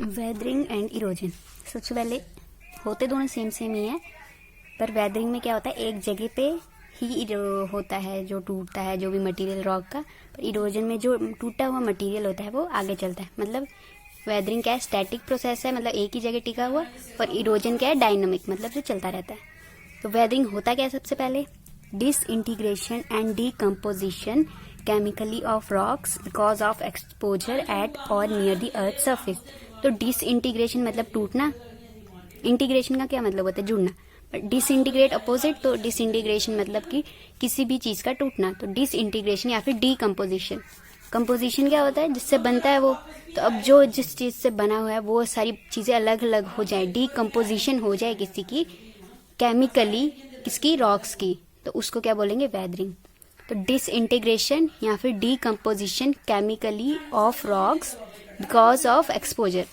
Weathering and erosion. सबसे पहले होते दोनों सेम सेम ही है, पर वेदरिंग में क्या होता है, एक जगह पे ही होता है जो टूटता है, जो भी मटेरियल रॉक का। पर इरोजन में जो टूटा हुआ मटेरियल होता है वो आगे चलता है। मतलब वेदरिंग क्या है, स्टैटिक प्रोसेस है, मतलब एक ही जगह टिका हुआ। और इरोजन क्या है, डायनामिक, मतलब जो चलता रहता है। तो वेदरिंग होता क्या है, सबसे पहले disintegration and decomposition chemically of rocks because of exposure at और नियर द अर्थ सरफेस। तो डिसइंटीग्रेशन मतलब टूटना, इंटीग्रेशन का क्या मतलब होता है, जुड़ना। डिसइंटीग्रेट अपोजिट, तो डिसइंटीग्रेशन मतलब कि किसी भी चीज का टूटना। तो डिसइंटीग्रेशन या फिर डीकम्पोजिशन। कंपोजिशन क्या होता है, जिससे बनता है वो। तो अब जो जिस चीज से बना हुआ है वो सारी चीजें अलग अलग हो जाए, डीकम्पोजिशन हो जाए किसी की केमिकली, किसकी, रॉक्स की, तो उसको क्या बोलेंगे, वेदरिंग। तो डिसइंटीग्रेशन या फिर decomposition chemically of rocks because of exposure.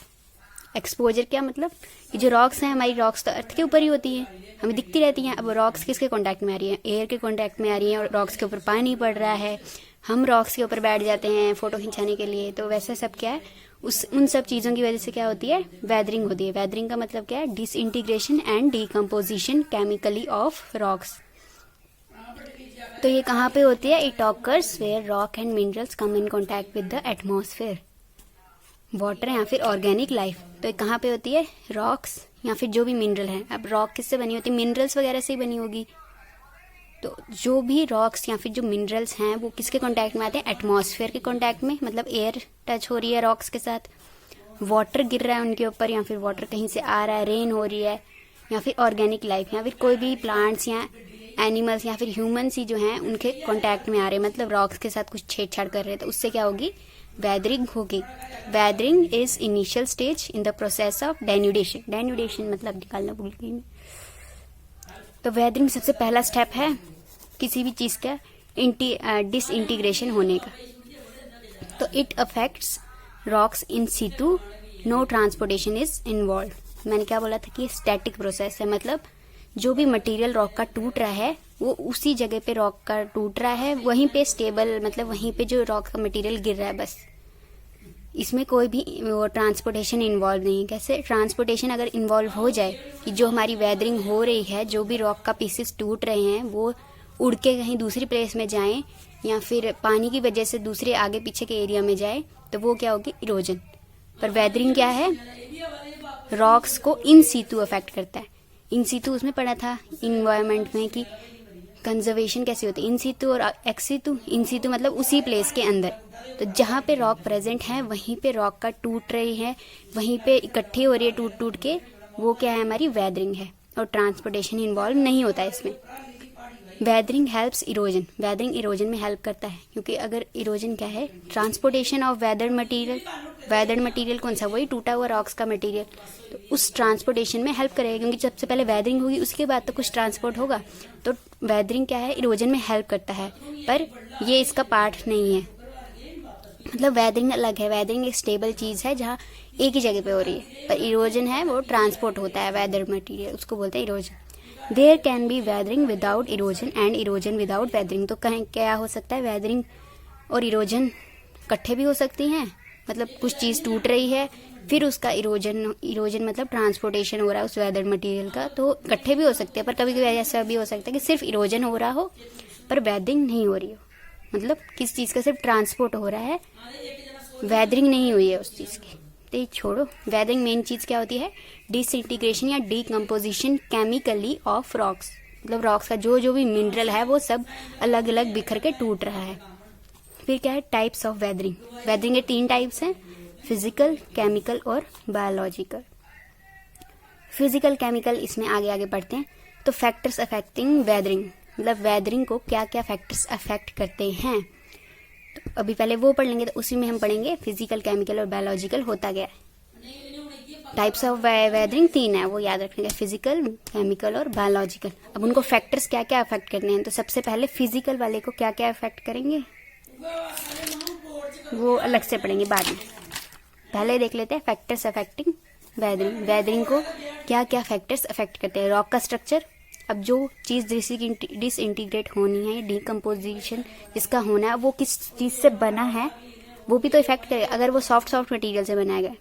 Exposure क्या मतलब, ये जो रॉक्स हैं, हमारी रॉक्स तो अर्थ के ऊपर ही होती हैं, हमें दिखती रहती हैं। अब रॉक्स किसके कांटेक्ट में आ रही हैं, एयर के कांटेक्ट में आ रही हैं, और रॉक्स के ऊपर पानी पड़ रहा है, हम रॉक्स के ऊपर बैठ जाते हैं फोटो खिंचाने के लिए। तो वैसे सब क्या है, उन सब चीजों की वजह से क्या होती है, वेदरिंग होती है। वेदरिंग का मतलब क्या है, disintegration and decomposition chemically of rocks. तो ये कहाँ पे होती है, it occurs where rock and minerals come in contact with the atmosphere, water या फिर ऑर्गेनिक लाइफ। तो कहाँ पे होती है, रॉक्स या फिर जो भी मिनरल है। अब रॉक किससे बनी होती है, मिनरल्स वगैरह से ही बनी होगी। तो जो भी रॉक्स या फिर जो मिनरल्स हैं वो किसके कांटेक्ट में आते हैं, एटमॉस्फेयर के कांटेक्ट में, मतलब एयर टच हो रही है रॉक्स के साथ, वाटर गिर रहा है उनके ऊपर, या फिर वाटर कहीं से आ रहा है, रेन हो रही है, या फिर ऑर्गेनिक लाइफ, या फिर कोई भी प्लांट्स या एनिमल्स या फिर ह्यूमंस ही जो हैं उनके कांटेक्ट में आ रहे हैं, मतलब रॉक्स के साथ कुछ छेड़छाड़ कर रहे हैं। तो उससे क्या होगी, वेदरिंग होगी। Weathering is initial stage in the process of denudation. Denudation मतलब निकालना भूल गई मैं। तो वेदरिंग सबसे पहला स्टेप है किसी भी चीज का डिसइंटीग्रेशन होने का। तो it affects rocks in situ, no transportation is involve. मैंने क्या बोला था कि स्टैटिक प्रोसेस है, मतलब जो भी मटेरियल रॉक का टूट रहा है वो उसी जगह पे रॉक का टूट रहा है, वहीं पे स्टेबल, मतलब वहीं पे जो रॉक का मटेरियल गिर रहा है बस। इसमें कोई भी वो ट्रांसपोर्टेशन इन्वॉल्व नहीं है। कैसे ट्रांसपोर्टेशन अगर इन्वॉल्व हो जाए कि जो हमारी वेदरिंग हो रही है, जो भी रॉक का पीसेस टूट रहे हैं वो उड़ के कहीं दूसरी प्लेस में जाएं, या फिर पानी की वजह से दूसरे आगे पीछे के एरिया में जाए, तो वो क्या होगी, इरोजन। पर वेदरिंग क्या है, रॉक्स को इन सीतु अफेक्ट करता है। इन सीतु उसमें पढ़ा था इन्वायरमेंट में कि कंजर्वेशन कैसे होती है, इन सीतु और एक्स सीतु। इन सीतु मतलब उसी प्लेस के अंदर, तो जहाँ पे रॉक प्रेजेंट है वहीं पे रॉक का टूट रही है, वहीं पे इकट्ठी हो रही है टूट टूट के, वो क्या है, हमारी वेदरिंग है। और ट्रांसपोर्टेशन इन्वॉल्व नहीं होता है इसमें। Weathering helps erosion. Weathering erosion में हेल्प करता है, क्योंकि अगर इरोजन क्या है, transportation of weathered material. Weathered material कौन सा, वही टूटा हुआ रॉक्स का मटेरियल। तो उस ट्रांसपोर्टेशन में हेल्प करेगा, क्योंकि सबसे पहले वेदरिंग होगी, उसके बाद तो कुछ ट्रांसपोर्ट होगा। तो वेदरिंग क्या है, इरोजन में हेल्प करता है, पर ये इसका पार्ट नहीं है। मतलब वेदरिंग अलग है, वेदरिंग एक स्टेबल चीज है जहाँ एक ही जगह पे हो रही है, पर इरोजन है वो ट्रांसपोर्ट होता है वेदर्ड मटेरियल, उसको बोलते हैं erosion. There can be weathering without erosion and erosion without weathering. तो कहीं क्या हो सकता है, वेदरिंग और इरोजन इकट्ठे भी हो सकती हैं, मतलब कुछ चीज टूट रही है फिर उसका इरोजन मतलब ट्रांसपोर्टेशन हो रहा है उस वेदर्ड मटेरियल का, तो इकट्ठे भी हो सकते हैं। पर कभी कभी ऐसा भी हो सकता है कि सिर्फ इरोजन हो रहा हो पर वेदरिंग नहीं हो रही हो, मतलब किस चीज का सिर्फ ट्रांसपोर्ट हो रहा है, वेदरिंग नहीं हुई है उस चीज की। तो ये छोड़ो, वेदरिंग मेन चीज क्या होती है, डिसइंटीग्रेशन या डीकम्पोजिशन केमिकली ऑफ रॉक्स। मतलब रॉक्स का जो जो भी मिनरल है वो सब अलग अलग बिखर के टूट रहा है। फिर क्या है, टाइप्स ऑफ वेदरिंग। वेदरिंग के 3 टाइप्स हैं, फिजिकल, केमिकल और बायोलॉजिकल। फिजिकल केमिकल इसमें आगे आगे पढ़ते हैं। तो फैक्टर्स अफेक्टिंग वेदरिंग, मतलब वेदरिंग को क्या क्या फैक्टर्स अफेक्ट करते हैं, तो अभी पहले वो पढ़ लेंगे। तो उसी में हम पढ़ेंगे फिजिकल, केमिकल और बायोलॉजिकल होता गया है। टाइप्स ऑफ वेदरिंग 3 है, वो याद रखेंगे, फिजिकल, केमिकल और बायोलॉजिकल। अब उनको फैक्टर्स क्या क्या अफेक्ट करने हैं, तो सबसे पहले फिजिकल वाले को क्या क्या अफेक्ट करेंगे वो अलग से पढ़ेंगे बाद में। पहले देख लेते हैं फैक्टर्स अफेक्टिंग वेदरिंग। वेदरिंग को क्या क्या फैक्टर्स अफेक्ट करते हैं, रॉक का स्ट्रक्चर। अब जो चीज डिसइंटीग्रेट होनी है, डीकम्पोजिशन जिसका होना है, वो किस चीज से बना है वो भी तो इफेक्ट करेगा। अगर वो सॉफ्ट मटेरियल से बना है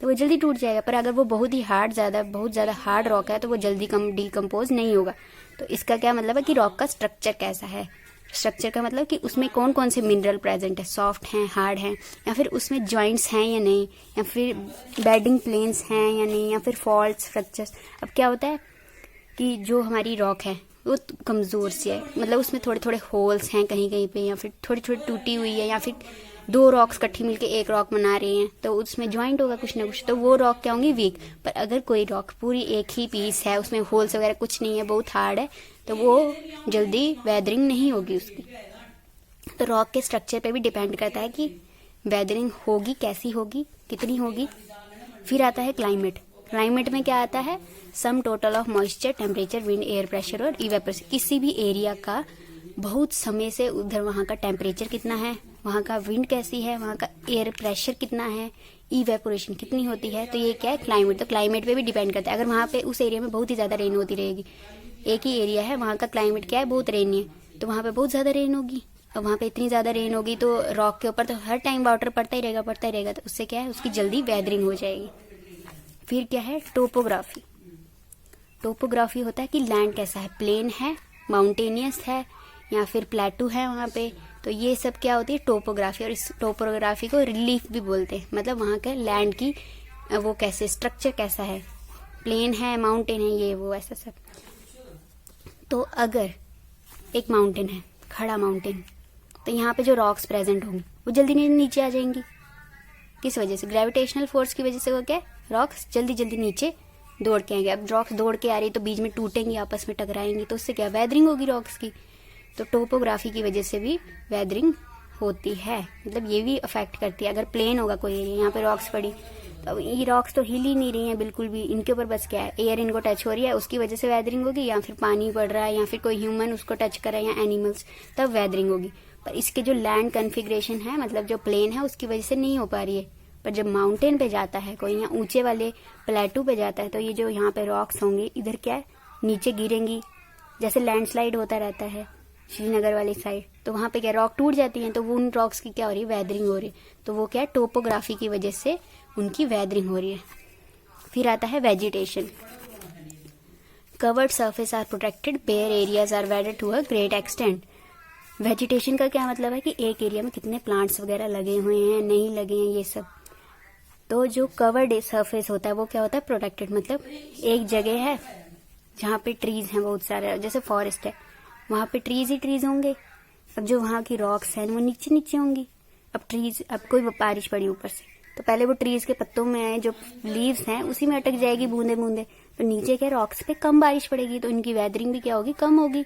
तो वो जल्दी टूट जाएगा। पर अगर वो बहुत ज़्यादा हार्ड रॉक है तो वो जल्दी डिकम्पोज नहीं होगा। तो इसका क्या मतलब है कि रॉक का स्ट्रक्चर कैसा है। स्ट्रक्चर का मतलब कि उसमें कौन कौन से मिनरल प्रेजेंट है, सॉफ्ट हैं, हार्ड हैं, या फिर उसमें जॉइंट्स हैं या नहीं, या फिर बेडिंग प्लेन्स हैं या नहीं, या फिर फॉल्ट्स, फ्रैक्चर्स। अब क्या होता है कि जो हमारी रॉक है वो कमज़ोर सी है, मतलब उसमें थोड़े थोड़े होल्स हैं कहीं कहीं पे, या फिर थोड़ी थोड़ी टूटी हुई है, या फिर दो रॉक्स इकट्ठी मिलके एक रॉक बना रही हैं, तो उसमें जॉइंट होगा कुछ ना कुछ, तो वो रॉक क्या होंगी, वीक। पर अगर कोई रॉक पूरी एक ही पीस है, उसमें होल्स वगैरह कुछ नहीं है, बहुत हार्ड है, तो वो जल्दी वेदरिंग नहीं होगी उसकी। तो रॉक के स्ट्रक्चर पे भी डिपेंड करता है कि वेदरिंग होगी कैसी होगी, कितनी होगी। फिर आता है क्लाइमेट। क्लाइमेट में क्या आता है, sum total of moisture, temperature, wind, air pressure और इवेपोरेशन। किसी भी एरिया का बहुत समय से उधर वहाँ का टेम्परेचर कितना है, वहाँ का विंड कैसी है, वहाँ का एयर प्रेशर कितना है, इवेपोरेशन कितनी होती है, तो ये क्या है, क्लाइमेट। तो क्लाइमेट पे भी डिपेंड करता है। अगर वहाँ पे उस एरिया में बहुत ही ज़्यादा रेन होती रहेगी, एक ही एरिया है, वहाँ का क्लाइमेट क्या है, बहुत रेनी है, तो वहाँ पे बहुत ज़्यादा रेन होगी। और वहाँ पे इतनी ज़्यादा रेन होगी तो रॉक के ऊपर तो हर टाइम वाटर पड़ता ही रहेगा, तो उससे क्या है, उसकी जल्दी वेदरिंग हो जाएगी। फिर क्या है, टोपोग्राफी। टोपोग्राफी होता है कि लैंड कैसा है, प्लेन है, माउंटेनियस है, या फिर प्लेटू है वहाँ पे, तो ये सब क्या होती है, टोपोग्राफी। और इस टोपोग्राफी को रिलीफ भी बोलते हैं, मतलब वहाँ के लैंड की वो कैसे, स्ट्रक्चर कैसा है, प्लेन है, माउंटेन है, ये वो ऐसा सब। तो अगर एक माउंटेन है, खड़ा माउंटेन, तो यहाँ पे जो रॉक्स प्रेजेंट होंगी वो जल्दी नीचे आ जाएंगी। किस वजह से, ग्रेविटेशनल फोर्स की वजह से। वो क्या, रॉक्स जल्दी जल्दी नीचे दौड़ के आएंगे। अब रॉक्स दौड़ के आ रही तो बीच में टूटेंगी, आपस में टकराएंगी, तो उससे क्या, वेदरिंग होगी रॉक्स की। तो टोपोग्राफी की वजह से भी वेदरिंग होती है, मतलब ये भी अफेक्ट करती है। अगर प्लेन होगा कोई एरिया, यहाँ पे रॉक्स पड़ी, तो ये रॉक्स तो हिल ही नहीं रही हैं बिल्कुल भी, इनके ऊपर बस क्या है, एयर इनको टच हो रही है, उसकी वजह से वेदरिंग होगी, या फिर पानी पड़ रहा है, या फिर कोई ह्यूमन उसको टच कर रहा है, या एनिमल्स, तब वेदरिंग होगी। पर इसके जो लैंड कन्फिग्रेशन है, मतलब जो प्लेन है, उसकी वजह से नहीं हो पा रही है। पर जब माउंटेन पे जाता है कोई, या ऊंचे वाले प्लेटू पे जाता है, तो ये जो यहाँ पे रॉक्स होंगे, इधर क्या है, नीचे गिरेंगी। जैसे लैंडस्लाइड होता रहता है श्रीनगर वाली साइड, तो वहाँ पे क्या, रॉक टूट जाती हैं, तो वो उन रॉक्स की क्या हो रही है, वेदरिंग हो रही है। तो वो क्या है, टोपोग्राफी की वजह से उनकी वेदरिंग हो रही है। फिर आता है vegetation. Covered surface are protected, bare areas are वेडेड to a great extent. Vegetation का क्या मतलब है कि एक एरिया में कितने प्लांट्स वगैरह लगे हुए हैं, नहीं लगे हैं, ये सब। तो जो कवर्ड सरफेस होता है वो क्या होता है, प्रोटेक्टेड, मतलब एक जगह है जहाँ पे ट्रीज हैं बहुत सारे, जैसे फॉरेस्ट है, वहाँ पे ट्रीज ही ट्रीज होंगे। अब जो वहाँ की रॉक्स हैं वो नीचे नीचे होंगी। अब कोई बारिश पड़ी ऊपर से, तो पहले वो ट्रीज के पत्तों में जो लीव्स हैं उसी में अटक जाएगी बूंदे बूंदे, तो नीचे क्या, रॉक्स पे कम बारिश पड़ेगी, तो इनकी वेदरिंग भी क्या होगी, कम होगी।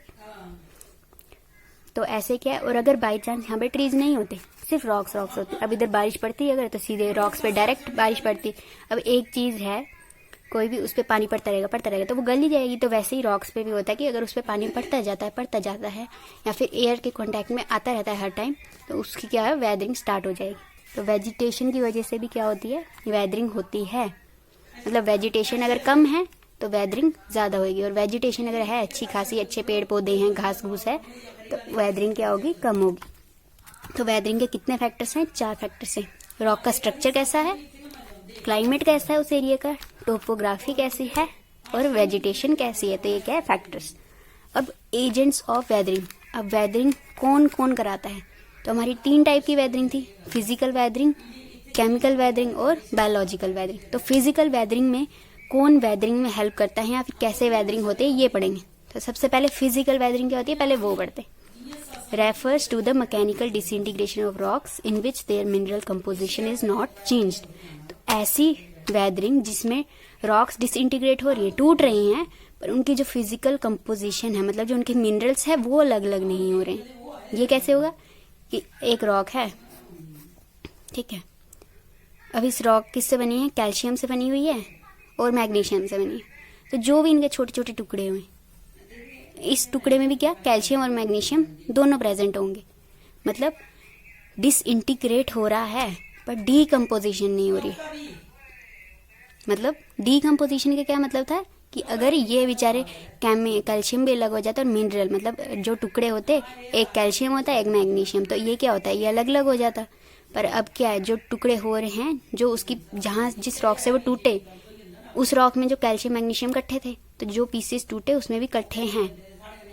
तो ऐसे क्या है। और अगर बाई चांस यहाँ पे ट्रीज नहीं होते, सिर्फ रॉक्स होते, अब इधर बारिश पड़ती है अगर, तो सीधे रॉक्स पे डायरेक्ट बारिश पड़ती। अब एक चीज है, कोई भी उस पर पानी पड़ता रहेगा तो वो गल ही जाएगी। तो वैसे ही रॉक्स पे भी होता है कि अगर उस पर पानी पड़ता जाता है, या फिर एयर के कांटेक्ट में आता रहता है हर टाइम, तो उसकी क्या है, वेदरिंग स्टार्ट हो जाएगी। तो वेजिटेशन की वजह से भी क्या होती है, वेदरिंग होती है। मतलब वेजिटेशन अगर कम है तो वेदरिंग ज्यादा होगी, और वेजिटेशन अगर है अच्छी खासी, अच्छे पेड़ पौधे हैं, घास घूस है, तो वेदरिंग क्या होगी, कम होगी। तो वेदरिंग के कितने फैक्टर्स हैं, 4 फैक्टर्स हैं। रॉक का स्ट्रक्चर कैसा है, क्लाइमेट कैसा है उस एरिया का, टोपोग्राफी कैसी है, और वेजिटेशन कैसी है। तो ये क्या है, फैक्टर्स। अब एजेंट्स ऑफ वेदरिंग। अब वेदरिंग कौन कौन कराता है, तो हमारी 3 टाइप की वेदरिंग थी, फिजिकल वेदरिंग, केमिकल वेदरिंग और बायोलॉजिकल वेदरिंग। तो फिजिकल वेदरिंग में कौन वेदरिंग में हेल्प करता है, या फिर कैसे वेदरिंग होते हैं, ये पढ़ेंगे। तो सबसे पहले फिजिकल वेदरिंग क्या होती है, पहले वो पढ़ते हैं। Refers to the mechanical disintegration of rocks in which their mineral composition is not changed. तो ऐसी वेदरिंग जिसमें रॉक्स डिसइंटीग्रेट हो रही है, टूट रही हैं, पर उनकी जो फिजिकल कंपोजिशन है, मतलब जो उनके मिनरल्स है, वो अलग अलग नहीं हो रहे हैं। ये कैसे होगा कि एक रॉक है, ठीक है, अब इस रॉक किससे बनी है, कैल्शियम से बनी हुई है और मैग्नीशियम से बनी है। तो जो भी इनके छोटे छोटे टुकड़े हुए, इस टुकड़े में भी क्या, कैल्शियम और मैग्नीशियम दोनों प्रेजेंट होंगे। मतलब डिसइंटीग्रेट हो रहा है पर डीकम्पोजिशन नहीं हो रही। मतलब डीकम्पोजिशन का क्या मतलब था कि अगर ये बेचारे कैल्शियम भी अलग हो जाता और मिनरल, मतलब जो टुकड़े होते, एक कैल्शियम होता है एक मैग्नीशियम, तो ये क्या होता है, ये अलग अलग हो जाता। पर अब क्या है, जो टुकड़े हो रहे हैं, जो उसकी जहाँ जिस रॉक से वो टूटे उस रॉक में जो कैल्शियम मैग्नीशियम इकट्ठे थे, तो जो पीसेस टूटे उसमें भी इकट्ठे हैं।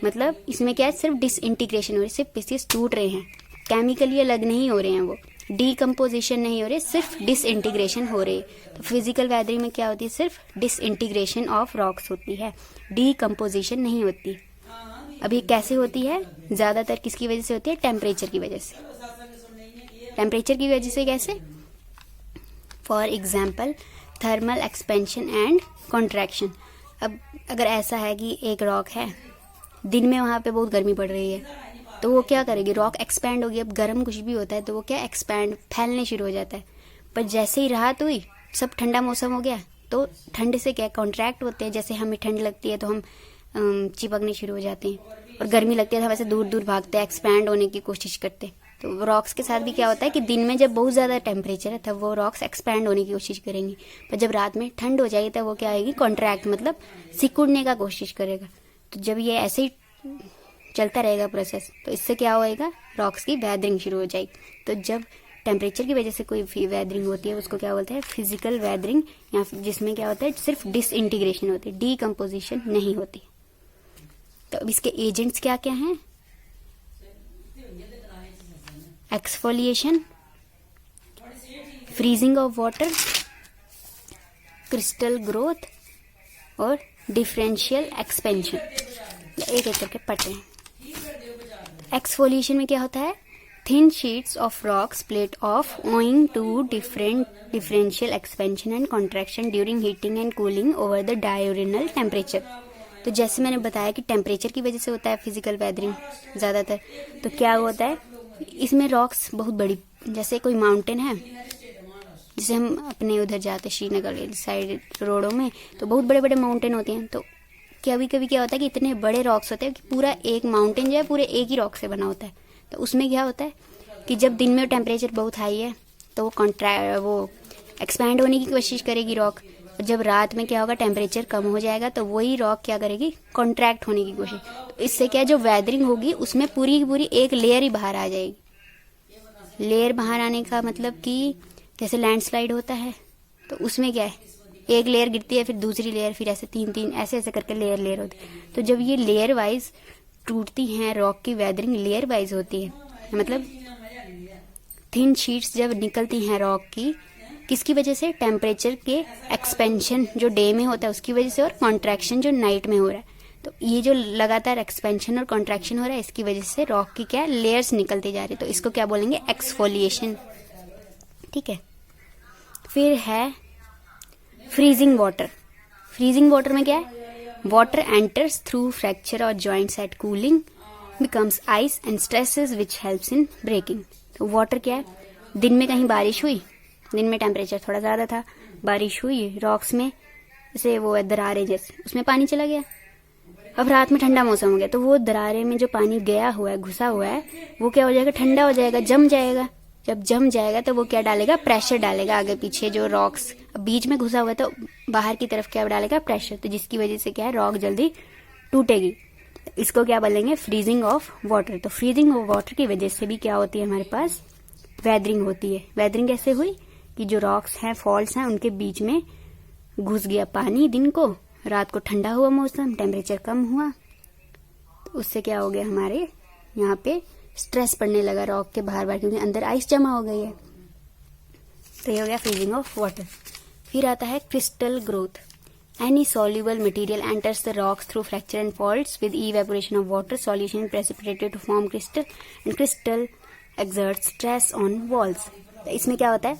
मतलब इसमें क्या है, सिर्फ डिसइंटीग्रेशन हो रही है, सिर्फ पीसेस टूट रहे हैं, केमिकली अलग नहीं हो रहे हैं, वो डीकम्पोजिशन नहीं हो रहे, सिर्फ डिसइंटीग्रेशन हो रही है। तो फिजिकल वेदरिंग में क्या होती है, सिर्फ डिसइंटीग्रेशन ऑफ रॉक्स होती है, डीकम्पोजिशन नहीं होती। अब ये कैसे होती है, ज्यादातर किसकी वजह से होती है, टेम्परेचर की वजह से। टेम्परेचर की वजह से कैसे, for example thermal expansion and contraction. अब अगर ऐसा है कि एक रॉक है, दिन में वहां पे बहुत गर्मी पड़ रही है, तो वो क्या करेगी, रॉक एक्सपैंड होगी। अब गर्म कुछ भी होता है तो वो क्या एक्सपैंड, फैलने शुरू हो जाता है। पर जैसे ही राहत हुई, सब ठंडा मौसम हो गया, तो ठंड से क्या कॉन्ट्रैक्ट होते हैं। जैसे हमें ठंड लगती है तो हम चिपकने शुरू हो जाते हैं, और गर्मी लगती है तो हम ऐसे दूर दूर भागते हैं, एक्सपैंड होने की कोशिश करते हैं। तो रॉक्स के साथ भी क्या होता है कि दिन में जब बहुत ज़्यादा टेम्परेचर है तब वो रॉक्स एक्सपैंड होने की कोशिश करेंगी, पर जब रात में ठंड हो जाएगी तब वो क्या आएगी, कॉन्ट्रैक्ट, मतलब सिकुड़ने का कोशिश करेगा। तो जब ये ऐसे ही चलता रहेगा प्रोसेस, तो इससे क्या होएगा, रॉक्स की वेदरिंग शुरू हो जाएगी। तो जब टेम्परेचर की वजह से कोई वेदरिंग होती है उसको क्या बोलते हैं, फिजिकल वेदरिंग, या जिसमें क्या होता है, सिर्फ डिसइंटीग्रेशन होती है, डीकम्पोजिशन नहीं होती। तो अब इसके एजेंट्स क्या क्या हैं, exfoliation, freezing of water, crystal growth और डिफरेंशियल एक्सपेंशन। एक एक करके पढ़ते हैं। एक्सफोलिएशन में क्या होता है, thin sheets of rock split off owing to differential expansion and contraction during heating and cooling over the diurnal temperature. तो जैसे मैंने बताया कि टेम्परेचर की वजह से होता है फिजिकल वेदरिंग ज्यादातर। तो क्या होता है, इसमें रॉक्स बहुत बड़ी, जैसे कोई माउंटेन है, जैसे हम अपने उधर जाते श्रीनगर साइड रोडों में, तो बहुत बड़े बड़े माउंटेन होते हैं। तो कभी कभी क्या होता है कि इतने बड़े रॉक्स होते हैं कि पूरा एक माउंटेन जो है पूरे एक ही रॉक से बना होता है। तो उसमें क्या होता है कि जब दिन में टेम्परेचर बहुत हाई है तो वो एक्सपैंड होने की कोशिश करेगी रॉक, और जब रात में क्या होगा, टेम्परेचर कम हो जाएगा तो वही रॉक क्या करेगी, कॉन्ट्रैक्ट होने की कोशिश। तो इससे क्या, जो वेदरिंग होगी उसमें पूरी की पूरी एक लेयर ही बाहर आ जाएगी। लेयर बाहर आने का मतलब कि जैसे लैंडस्लाइड होता है, तो उसमें क्या है, एक लेयर गिरती है, फिर दूसरी लेयर, फिर ऐसे तीन तीन ऐसे ऐसे करके लेयर होती है। तो जब ये लेयर वाइज टूटती हैं, रॉक की वेदरिंग लेयर वाइज होती है, मतलब थिन शीट्स जब निकलती हैं रॉक की, किसकी वजह से, टेम्परेचर के एक्सपेंशन जो डे में होता है उसकी वजह से, और कॉन्ट्रैक्शन जो नाइट में हो रहा है। तो ये जो लगातार एक्सपेंशन और कॉन्ट्रैक्शन हो रहा है, इसकी वजह से रॉक की क्या लेयर्स निकलती जा रही है। तो इसको क्या बोलेंगे, एक्सफोलिएशन। ठीक है। फिर है फ्रीजिंग वाटर। फ्रीजिंग वाटर में क्या है, वाटर एंटर्स थ्रू फ्रैक्चर और joints at cooling becomes ice and stresses which helps in breaking. तो वाटर क्या है, दिन में कहीं बारिश हुई, दिन में टेम्परेचर थोड़ा ज्यादा था, बारिश हुई रॉक्स में, जैसे वो दरारें जैसे, उसमें पानी चला गया। अब रात में ठंडा मौसम हो गया, तो वो दरारे में जो पानी गया हुआ है, घुसा हुआ है, वो क्या हो जाएगा, ठंडा हो जाएगा, जम जाएगा। जब जम जाएगा तो वो क्या डालेगा, प्रेशर डालेगा आगे पीछे, जो रॉक्स बीच में घुसा हुआ है तो बाहर की तरफ क्या डालेगा, प्रेशर। तो जिसकी वजह से क्या है, रॉक जल्दी टूटेगी। तो इसको क्या बोलेंगे, फ्रीजिंग ऑफ वाटर। तो फ्रीजिंग ऑफ वाटर की वजह से भी क्या होती है, हमारे पास वेदरिंग होती है। वेदरिंग कैसे हुई कि जो रॉक्स हैं, फॉल्स हैं, उनके बीच में घुस गया पानी दिन को, रात को ठंडा हुआ मौसम, टेम्परेचर कम हुआ, तो उससे क्या हो गया, हमारे यहाँ पे स्ट्रेस पड़ने लगा रॉक के बाहर बाहर, क्योंकि अंदर आइस जमा हो गई है। तो ये हो गया फ्रीजिंग ऑफ वाटर। फिर आता है crystal growth. Any soluble material enters the rocks through fracture and faults with evaporation of water solution precipitated to form crystal and crystal exerts stress on walls. तो इसमें क्या होता है,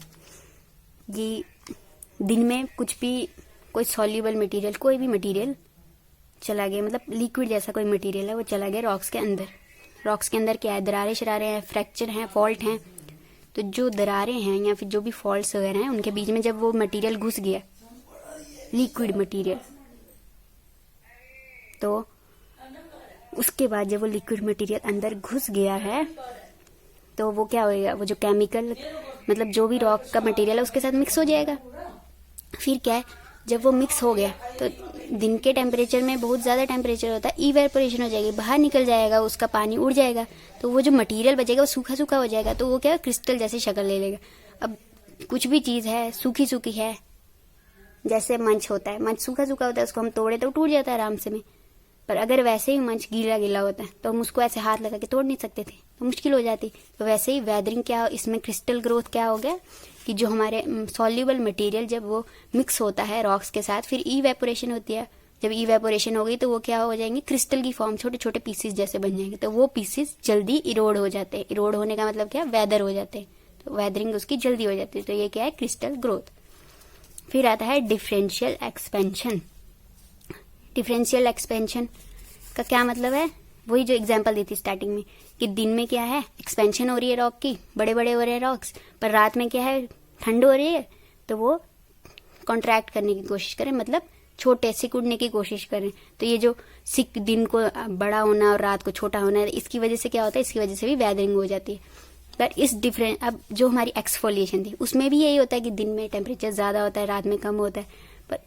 ये दिन में कुछ भी कोई सॉल्युबल मटेरियल, कोई भी मटेरियल चला गया, मतलब लिक्विड जैसा कोई मटेरियल है, वो चला गया रॉक्स के अंदर। रॉक्स के अंदर क्या है, दरारें शरारें हैं, फ्रैक्चर हैं, फॉल्ट हैं। तो जो दरारें हैं या फिर जो भी फॉल्ट्स वगैरह हैं, उनके बीच में जब वो मटेरियल घुस गया, लिक्विड मटेरियल, तो उसके बाद जब वो लिक्विड मटेरियल अंदर घुस गया है, तो वो क्या होएगा, वो जो केमिकल, मतलब जो भी रॉक का मटेरियल है उसके साथ मिक्स हो जाएगा। फिर क्या है, जब वो मिक्स हो गया तो दिन के टेम्परेचर में बहुत ज़्यादा टेम्परेचर होता है, इवेपोरेशन हो जाएगी, बाहर निकल जाएगा, उसका पानी उड़ जाएगा, तो वो जो मटेरियल बचेगा वो सूखा सूखा हो जाएगा, तो वो क्या क्रिस्टल जैसे शक्ल ले लेगा। अब कुछ भी चीज़ है सूखी सूखी है, जैसे मंच होता है, मंच सूखा सूखा होता है, उसको हम तोड़े तो टूट जाता है आराम से में, पर अगर वैसे ही मंच गीला गीला होता है तो हम उसको ऐसे हाथ लगा के तोड़ नहीं सकते थे, तो मुश्किल हो जाती। तो वैसे ही वेदरिंग क्या, इसमें क्रिस्टल ग्रोथ क्या हो गया कि जो हमारे सॉल्युबल मटेरियल जब वो मिक्स होता है रॉक्स के साथ, फिर इवेपोरेशन होती है, जब इवेपोरेशन हो गई तो वो क्या हो जाएंगे, क्रिस्टल की फॉर्म, छोटे छोटे पीसेस जैसे बन जाएंगे, तो वो पीसेस जल्दी इरोड हो जाते हैं। इरोड होने का मतलब क्या, वेदर हो जाते हैं, तो वेदरिंग उसकी जल्दी हो जाती है, तो ये क्या है, क्रिस्टल ग्रोथ। फिर आता है डिफरेंशियल एक्सपेंशन। डिफरेंशियल एक्सपेंशन का क्या मतलब है, वही जो एग्जांपल दी थी स्टार्टिंग में कि दिन में क्या है, एक्सपेंशन हो रही है रॉक की, बड़े बड़े हो रहे हैं रॉक्स, पर रात में क्या है, ठंड हो रही है, तो वो कॉन्ट्रैक्ट करने की कोशिश करें, मतलब छोटे सिकुड़ने की कोशिश करें। तो ये जो दिन को बड़ा होना और रात को छोटा होना है, इसकी वजह से क्या होता है, इसकी वजह से भी वेदरिंग हो जाती है। पर इस डिफरेंट, अब जो हमारी एक्सफोलिएशन थी उसमें भी यही होता है कि दिन में टेम्परेचर ज्यादा होता है, रात में कम होता है, पर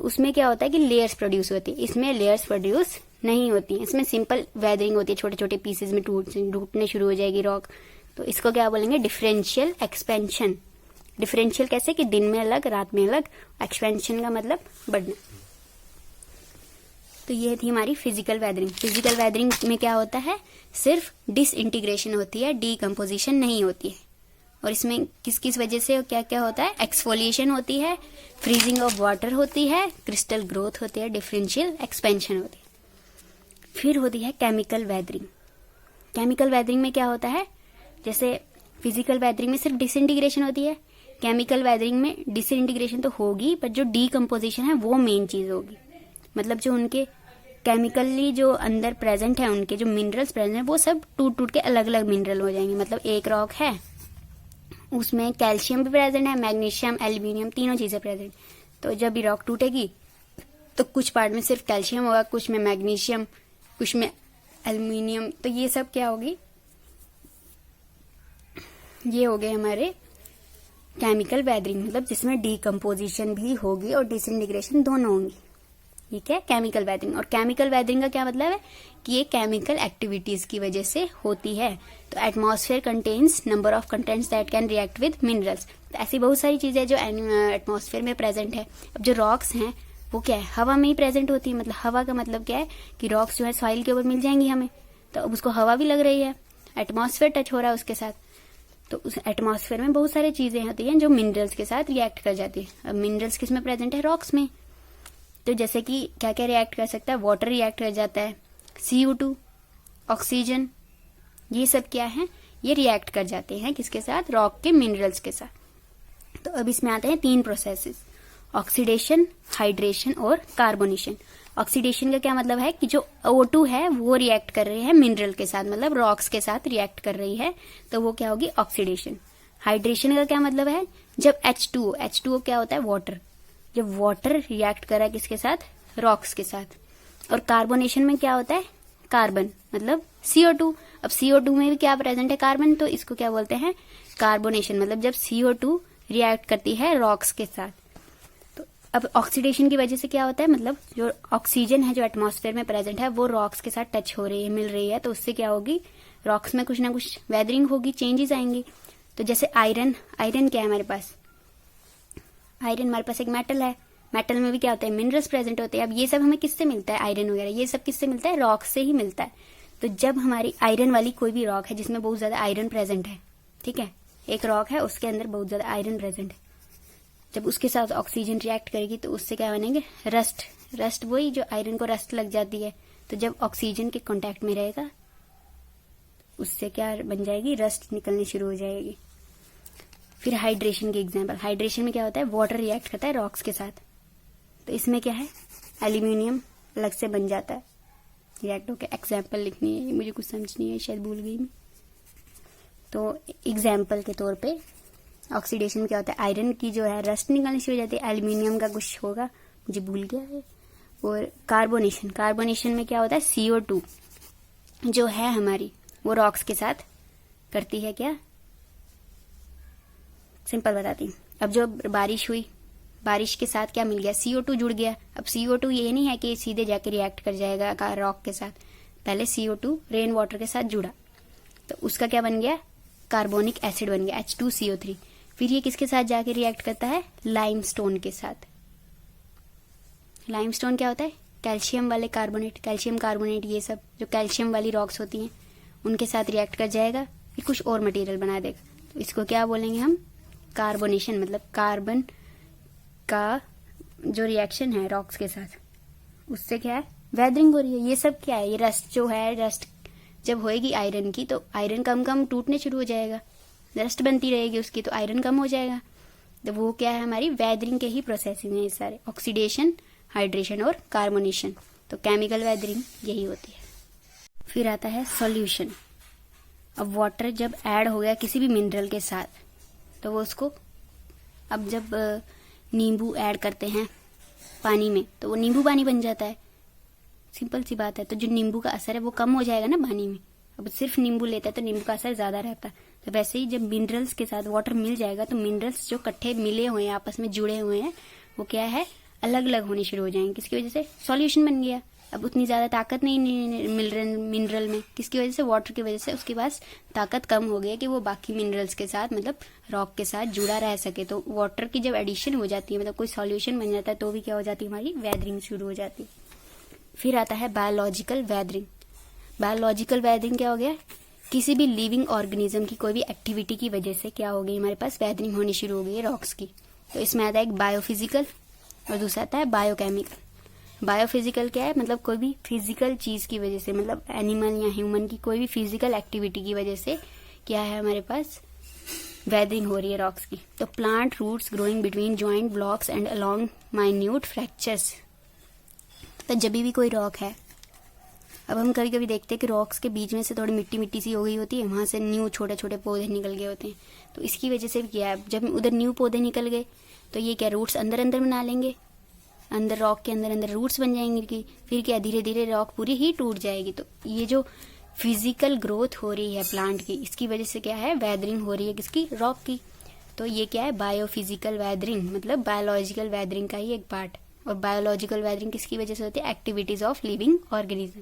उसमें क्या होता है कि लेयर्स प्रोड्यूस होती है, इसमें लेयर्स प्रोड्यूस नहीं होती है, इसमें सिंपल वेदरिंग होती है, छोटे छोटे पीसेस में टूटने शुरू हो जाएगी रॉक, तो इसको क्या बोलेंगे, डिफरेंशियल एक्सपेंशन। डिफरेंशियल कैसे कि दिन में अलग रात में अलग, एक्सपेंशन का मतलब बढ़ना। तो ये थी हमारी फिजिकल वेदरिंग। फिजिकल वेदरिंग में क्या होता है, सिर्फ डिसइंटीग्रेशन होती है, डीकम्पोजिशन नहीं होती है। और इसमें किस किस वजह से क्या क्या होता है, एक्सफोलिएशन होती है, फ्रीजिंग ऑफ वाटर होती है, क्रिस्टल ग्रोथ होती है, डिफरेंशियल एक्सपेंशन होती है। फिर होती है केमिकल वेदरिंग। केमिकल वेदरिंग में क्या होता है, जैसे फिजिकल वेदरिंग में सिर्फ डिसइंटीग्रेशन होती है, केमिकल वेदरिंग में डिसइंटीग्रेशन तो होगी, पर जो डीकम्पोजिशन है वो मेन चीज होगी। मतलब जो उनके केमिकली जो अंदर प्रेजेंट है, उनके जो मिनरल्स प्रेजेंट है, वो सब टूट टूट के अलग अलग मिनरल हो जाएंगे। मतलब एक रॉक है, उसमें कैल्शियम भी प्रेजेंट है, मैग्नीशियम, एल्यूमिनियम, तीनों चीजें प्रेजेंट, तो जब ये रॉक टूटेगी तो कुछ पार्ट में सिर्फ कैल्शियम होगा, कुछ में मैग्नीशियम, कुछ में एल्यूमिनियम, तो ये सब क्या होगी, ये हो गए हमारे केमिकल वेदरिंग, मतलब जिसमें डीकम्पोजिशन भी होगी और डिसइंटीग्रेशन दोनों होंगी। ठीक है, केमिकल वेदरिंग। और केमिकल वेदरिंग का क्या मतलब है कि ये केमिकल एक्टिविटीज की वजह से होती है। तो atmosphere contains number of contents that can react with minerals, तो ऐसी बहुत सारी चीजें जो एटमॉस्फेयर में प्रेजेंट है। अब जो रॉक्स हैं वो क्या है, हवा में ही प्रेजेंट होती है। मतलब हवा का मतलब क्या है कि रॉक्स जो है सॉइल के ऊपर मिल जाएंगी हमें, तो अब उसको हवा भी लग रही है, एटमॉस्फेयर टच हो रहा है उसके साथ, तो उस एटमॉस्फेयर में बहुत सारी चीजें होती हैं जो मिनरल्स के साथ रिएक्ट कर जाती है। अब मिनरल्स किस में प्रेजेंट है, रॉक्स में। तो जैसे कि क्या क्या रिएक्ट कर सकता है, वाटर रिएक्ट कर जाता है, CO2, ऑक्सीजन, ये सब क्या है, ये रिएक्ट कर जाते हैं किसके साथ, रॉक के मिनरल्स के साथ। तो अब इसमें आते हैं 3 प्रोसेसेस, ऑक्सीडेशन, हाइड्रेशन और कार्बोनेशन। ऑक्सीडेशन का क्या मतलब है कि जो O2 है वो रिएक्ट कर रही है मिनरल के साथ, मतलब रॉक्स के साथ रिएक्ट कर रही है, तो वो क्या होगी, ऑक्सीडेशन। हाइड्रेशन का क्या मतलब है, जब H2O क्या होता है, वाटर, जब वाटर रिएक्ट कर रहा है किसके साथ, रॉक्स के साथ। और कार्बोनेशन में क्या होता है, कार्बन, मतलब CO2। अब CO2 में भी क्या प्रेजेंट है, कार्बन, तो इसको क्या बोलते हैं, कार्बोनेशन। मतलब जब CO2 रिएक्ट करती है रॉक्स के साथ। तो अब ऑक्सीडेशन की वजह से क्या होता है, मतलब जो ऑक्सीजन है जो एटमॉस्फेयर में प्रेजेंट है वो रॉक्स के साथ टच हो रही है, मिल रही है, तो उससे क्या होगी, रॉक्स में कुछ ना कुछ वेदरिंग होगी, चेंजेस आएंगी। तो जैसे आयरन क्या है हमारे पास, आयरन हमारे पास एक मेटल है, मेटल में भी क्या होता है, मिनरल्स प्रेजेंट होते हैं। अब ये सब हमें किससे मिलता है, आयरन वगैरह, ये सब किससे मिलता है, रॉक से ही मिलता है। तो जब हमारी आयरन वाली कोई भी रॉक है जिसमें बहुत ज्यादा आयरन प्रेजेंट है, ठीक है, एक रॉक है उसके अंदर बहुत ज्यादा आयरन प्रेजेंट है, जब उसके साथ ऑक्सीजन रिएक्ट करेगी तो उससे क्या बनेंगे, रस्ट वही जो आयरन को रस्ट लग जाती है, तो जब ऑक्सीजन के कांटेक्ट में रहेगा उससे क्या बन जाएगी, रस्ट निकलनी शुरू हो जाएगी। फिर हाइड्रेशन की एग्जांपल, हाइड्रेशन में क्या होता है, वाटर रिएक्ट करता है रॉक्स के साथ, तो इसमें क्या है, एल्यूमिनियम अलग से बन जाता है रिएक्ट होकर। एग्जाम्पल लिखनी है, मुझे कुछ समझ नहीं है, शायद भूल गई मैं। तो एग्जाम्पल के तौर पे ऑक्सीडेशन में क्या होता है, आयरन की जो है रस्ट निकलनी शुरू हो जाती है, एल्यूमिनियम का कुछ होगा मुझे भूल गया है। और कार्बोनेशन में क्या होता है, CO2 जो है हमारी वो रॉक्स के साथ करती है क्या, सिंपल बताती हूँ। अब जो बारिश हुई, बारिश के साथ क्या मिल गया, CO2 जुड़ गया। अब CO2 ये नहीं है कि सीधे जाके रिएक्ट कर जाएगा रॉक के साथ, पहले CO2 रेन वाटर के साथ जुड़ा तो उसका क्या बन गया, कार्बोनिक एसिड बन गया H2CO3। फिर ये किसके साथ जाके रिएक्ट करता है, लाइमस्टोन के साथ। लाइमस्टोन क्या होता है, कैल्शियम वाले कार्बोनेट, कैल्शियम कार्बोनेट, ये सब जो कैल्शियम वाली रॉक्स होती हैं उनके साथ रिएक्ट कर जाएगा, फिर कुछ और मटेरियल बना देगा। तो इसको क्या बोलेंगे हम, कार्बोनेशन। मतलब कार्बन का जो रिएक्शन है रॉक्स के साथ उससे क्या है, वेदरिंग हो रही है। ये सब क्या है, ये रस्ट जो है, रस्ट जब होएगी आयरन की तो आयरन कम कम टूटने शुरू हो जाएगा, रस्ट बनती रहेगी उसकी तो आयरन कम हो जाएगा। तो वो क्या है, हमारी वेदरिंग के ही प्रोसेसिंग है ये सारे, ऑक्सीडेशन, हाइड्रेशन और कार्बोनेशन। तो केमिकल वेदरिंग यही होती है। फिर आता है सॉल्यूशन। अब वाटर जब ऐड हो गया किसी भी मिनरल के साथ तो वो उसको, अब जब नींबू ऐड करते हैं पानी में तो वो नींबू पानी बन जाता है, सिंपल सी बात है। तो जो नींबू का असर है वो कम हो जाएगा ना पानी में। अब सिर्फ नींबू लेता है तो नींबू का असर ज्यादा रहता है। तो वैसे ही जब मिनरल्स के साथ वाटर मिल जाएगा तो मिनरल्स जो इकट्ठे मिले हुए हैं, आपस में जुड़े हुए हैं, वो क्या है, अलग अलग होने शुरू हो जाएंगे। किसकी वजह से, सॉल्यूशन बन गया। अब उतनी ज्यादा ताकत नहीं मिल रही मिनरल में, किसकी वजह से, वाटर की वजह से उसके पास ताकत कम हो गई है कि वो बाकी मिनरल्स के साथ, मतलब रॉक के साथ जुड़ा रह सके। तो वाटर की जब एडिशन हो जाती है, मतलब कोई सॉल्यूशन बन जाता है, तो भी क्या हो जाती है, हमारी वेदरिंग शुरू हो जाती है। फिर आता है बायोलॉजिकल वेदरिंग। बायोलॉजिकल वेदरिंग क्या हो गया, किसी भी लिविंग ऑर्गेनिज्म की कोई भी एक्टिविटी की वजह से क्या हो गई, हमारे पास वेदरिंग होनी शुरू हो गई है रॉक्स की। तो इसमें आता है एक बायोफिजिकल और दूसरा आता है बायोकेमिकल। बायोफिजिकल क्या है, मतलब कोई भी फिजिकल चीज की वजह से, मतलब एनिमल या ह्यूमन की कोई भी फिजिकल एक्टिविटी की वजह से क्या है, हमारे पास वेदरिंग हो रही है रॉक्स की। तो plant roots growing between joint blocks and along minute fractures. तो जब भी कोई रॉक है, अब हम कभी कभी देखते हैं कि रॉक्स के बीच में से थोड़ी मिट्टी मिट्टी सी हो गई होती है, वहां से न्यू छोटे छोटे पौधे निकल गए होते हैं। तो इसकी वजह से भी क्या है, जब उधर न्यू पौधे निकल गए तो ये क्या, रूट्स अंदर अंदर बना लेंगे, अंदर रॉक के अंदर अंदर रूट्स बन जाएंगे कि फिर क्या, धीरे धीरे रॉक पूरी ही टूट जाएगी। तो ये जो फिजिकल ग्रोथ हो रही है प्लांट की, इसकी वजह से क्या है, वेदरिंग हो रही है किसकी, रॉक की। तो ये क्या है, बायोफिजिकल वेदरिंग, मतलब बायोलॉजिकल वेदरिंग का ही एक पार्ट। और बायोलॉजिकल वेदरिंग किसकी वजह से होती है, एक्टिविटीज ऑफ लिविंग ऑर्गेनिज्म।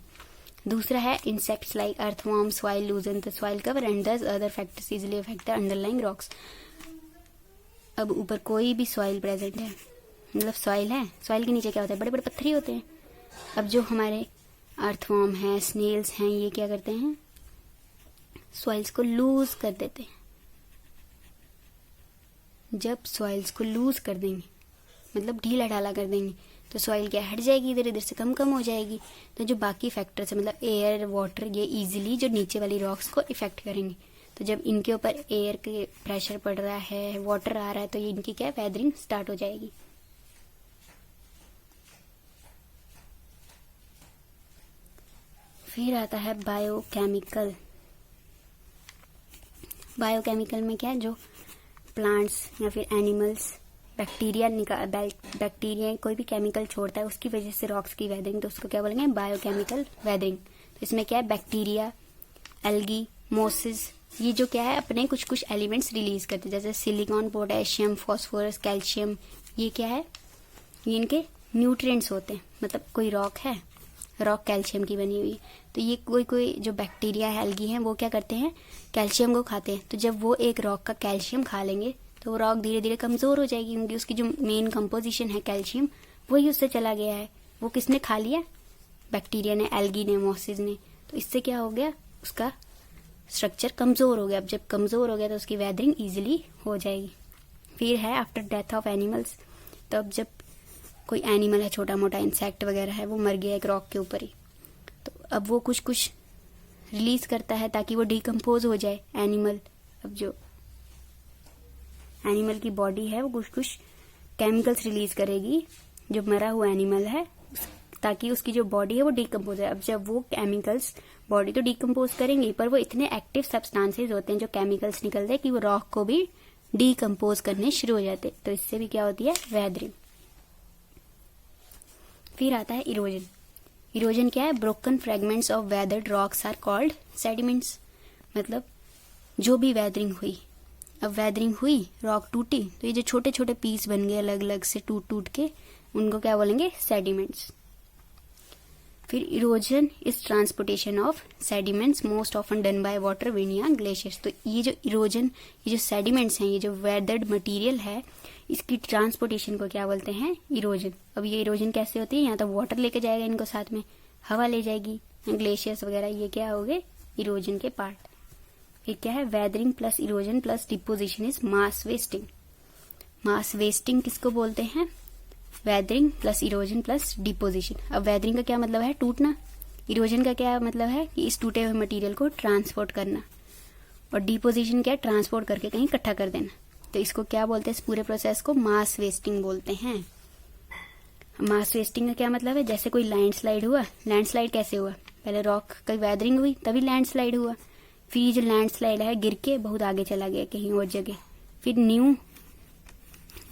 दूसरा है insects like earthworm, soil loosen the soil cover and thus other factors easily affect the underlying rocks. अब ऊपर कोई भी सॉइल प्रेजेंट है, मतलब सॉइल है, सॉइल के नीचे क्या होता है, बड़े बड़े पत्थर ही होते हैं। अब जो हमारे अर्थवॉर्म है, स्नेल्स हैं, ये क्या करते हैं, सॉइल्स को लूज कर देते हैं। जब सॉइल्स को लूज कर देंगे, मतलब ढीला ढाला कर देंगे, तो सॉइल क्या हट जाएगी, इधर इधर से कम कम हो जाएगी। तो जो बाकी फैक्टर्स है, मतलब एयर, वाटर, ये इजीली जो नीचे वाली रॉक्स को इफेक्ट करेंगे। तो जब इनके ऊपर एयर के प्रेशर पड़ रहा है, वाटर आ रहा है, तो ये इनकी क्या, वेदरिंग स्टार्ट हो जाएगी। फिर आता है बायोकेमिकल। बायोकेमिकल में क्या है, जो प्लांट्स या फिर एनिमल्स, बैक्टीरिया कोई भी केमिकल छोड़ता है, उसकी वजह से रॉक्स की वेदरिंग, तो उसको क्या बोलेंगे, बायोकेमिकल वेदरिंग। तो इसमें क्या है, बैक्टीरिया, एल्गी, मोसिस, ये जो क्या है, अपने कुछ कुछ एलिमेंट्स रिलीज करते हैं, जैसे सिलिकॉन, पोटेशियम, फास्फोरस, कैल्शियम। ये क्या है, ये इनके न्यूट्रिएंट्स होते हैं। मतलब कोई रॉक है, रॉक कैल्शियम की बनी हुई, तो ये कोई कोई जो बैक्टीरिया है, एल्गी हैं, वो क्या करते हैं, कैल्शियम को खाते हैं। तो जब वो एक रॉक का कैल्शियम खा लेंगे तो वो रॉक धीरे धीरे कमजोर हो जाएगी, क्योंकि उसकी जो मेन कंपोजिशन है कैल्शियम, वही उससे चला गया है। वो किसने खा लिया, बैक्टीरिया ने, एल्गी ने, मोसिस ने। तो इससे क्या हो गया, उसका स्ट्रक्चर कमजोर हो गया। अब जब कमजोर हो गया तो उसकी वेदरिंग इजीली हो जाएगी। फिर है आफ्टर डेथ ऑफ एनिमल्स। तो अब जब कोई एनिमल है, छोटा मोटा इंसेक्ट वगैरह है, वो मर गया एक रॉक के ऊपर ही, तो अब वो कुछ कुछ रिलीज करता है ताकि वो डिकम्पोज हो जाए एनिमल। अब जो एनिमल की बॉडी है वो कुछ कुछ केमिकल्स रिलीज करेगी, जो मरा हुआ एनिमल है, ताकि उसकी जो बॉडी है वो डिकम्पोज है। अब जब वो केमिकल्स बॉडी तो डिकम्पोज करेंगे, पर वो इतने एक्टिव सब्सटेंसेस होते हैं जो केमिकल्स निकलते हैं कि वो रॉक को भी डिकम्पोज करने शुरू हो जाते हैं। तो इससे भी क्या होती है, वेदरिंग। फिर आता है इरोजन। इरोजन क्या है, broken fragments of weathered rocks are called sediments. मतलब जो भी वेदरिंग हुई, अब वेदरिंग हुई, रॉक टूटी, तो ये जो छोटे छोटे पीस बन गए अलग अलग से टूट टूट के, उनको क्या बोलेंगे? सेडिमेंट्स। फिर erosion is transportation of sediments most often done by water, wind या ग्लेशियर्स। तो ये जो इरोजन, ये जो सेडिमेंट्स हैं, ये जो वेदर्ड मटेरियल है, इसकी ट्रांसपोर्टेशन को क्या बोलते हैं? इरोजन। अब ये इरोजन कैसे होती है? या तो वाटर लेके जाएगा इनको साथ में, हवा ले जाएगी, ग्लेशियर्स वगैरह, ये क्या हो गए? इरोजन के पार्ट। फिर क्या है? Weathering plus erosion plus deposition is mass wasting. Mass wasting किसको बोलते हैं? Weathering plus erosion plus deposition. अब वेदरिंग का क्या मतलब है? टूटना। इरोजन का क्या मतलब है? कि इस टूटे हुए मटेरियल को ट्रांसपोर्ट करना। और डिपोजिशन क्या है? ट्रांसपोर्ट करके कहीं इकट्ठा कर देना। तो इसको क्या बोलते हैं? इस पूरे प्रोसेस को मास वेस्टिंग बोलते हैं। मास वेस्टिंग का क्या मतलब है? जैसे कोई लैंडस्लाइड हुआ, लैंडस्लाइड कैसे हुआ? पहले रॉक की वेदरिंग हुई, तभी लैंडस्लाइड हुआ। फिर ये जो लैंडस्लाइड है गिर के बहुत आगे चला गया कहीं और जगह, फिर न्यू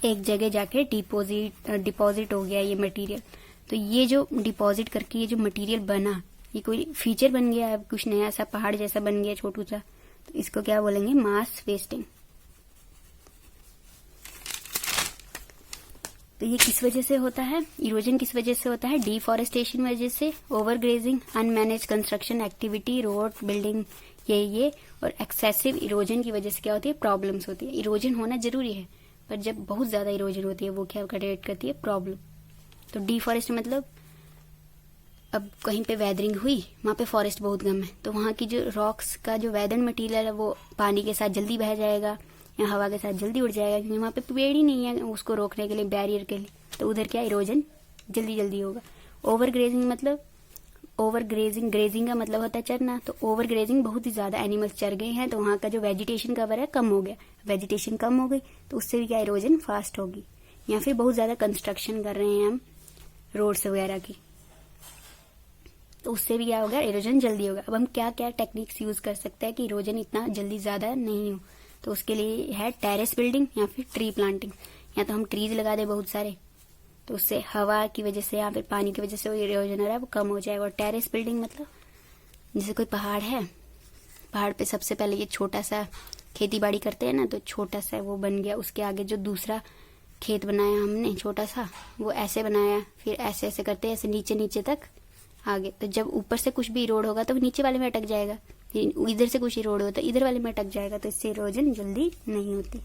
एक जगह जाके डिपॉजिट हो गया ये मटेरियल। तो ये जो डिपॉजिट करके ये जो मटेरियल बना, ये कोई फीचर बन गया, अब कुछ नया सा पहाड़ जैसा बन गया छोटू सा, तो इसको क्या बोलेंगे? Mass wasting. तो ये किस वजह से होता है? इरोजन किस वजह से होता है? डिफॉरेस्टेशन वजह से, over grazing, unmanaged construction activity, road building, ये और एक्सेसिव इरोजन की वजह से क्या होती है? प्रॉब्लम्स होती है। इरोजन होना जरूरी है, पर जब बहुत ज्यादा इरोजन होती है वो क्या क्रिएट करती है? प्रॉब्लम। तो डिफॉरेस्ट मतलब अब कहीं पे वेदरिंग हुई, वहां पे फॉरेस्ट बहुत कम है, तो वहां की जो रॉक्स का जो वेदर मटेरियल है वो पानी के साथ जल्दी बह जाएगा या हवा के साथ जल्दी उड़ जाएगा, क्योंकि वहां पे पेड़ ही नहीं है उसको रोकने के लिए, बैरियर के लिए। तो उधर क्या? इरोजन जल्दी जल्दी होगा। ओवर ग्रेजिंग मतलब, ओवर ग्रेजिंग, ग्रेजिंग का मतलब होता है चरना, तो ओवर ग्रेजिंग बहुत ही ज्यादा एनिमल्स चर गए हैं, तो वहां का जो वेजिटेशन कवर है कम हो गया। वेजिटेशन कम हो गई तो उससे भी क्या? इरोजन फास्ट होगी। या फिर बहुत ज्यादा कंस्ट्रक्शन कर रहे हैं हम रोड्स वगैरह की, तो उससे भी क्या होगा? इरोजन जल्दी होगा। अब हम क्या क्या टेक्निक्स यूज कर सकते हैं कि इरोजन इतना जल्दी ज्यादा नहीं हो? तो उसके लिए है टेरेस बिल्डिंग या फिर ट्री प्लांटिंग। या तो हम ट्रीज लगा दे बहुत सारे, तो उससे हवा की वजह से या फिर पानी की वजह से वो इरोजन हो रहा है वो कम हो जाएगा। और टेरेस बिल्डिंग मतलब जैसे कोई पहाड़ है, पहाड़ पे सबसे पहले ये छोटा सा खेती बाड़ी करते हैं ना, तो छोटा सा वो बन गया, उसके आगे जो दूसरा खेत बनाया हमने छोटा सा, वो ऐसे बनाया, फिर ऐसे ऐसे करते ऐसे नीचे नीचे तक आगे। तो जब ऊपर से कुछ भी इरोड होगा तो नीचे वाले में अटक जाएगा, इधर से कुछ इरोड होगा तो इधर वाले में अटक जाएगा, तो इससे इरोजन जल्दी नहीं होती।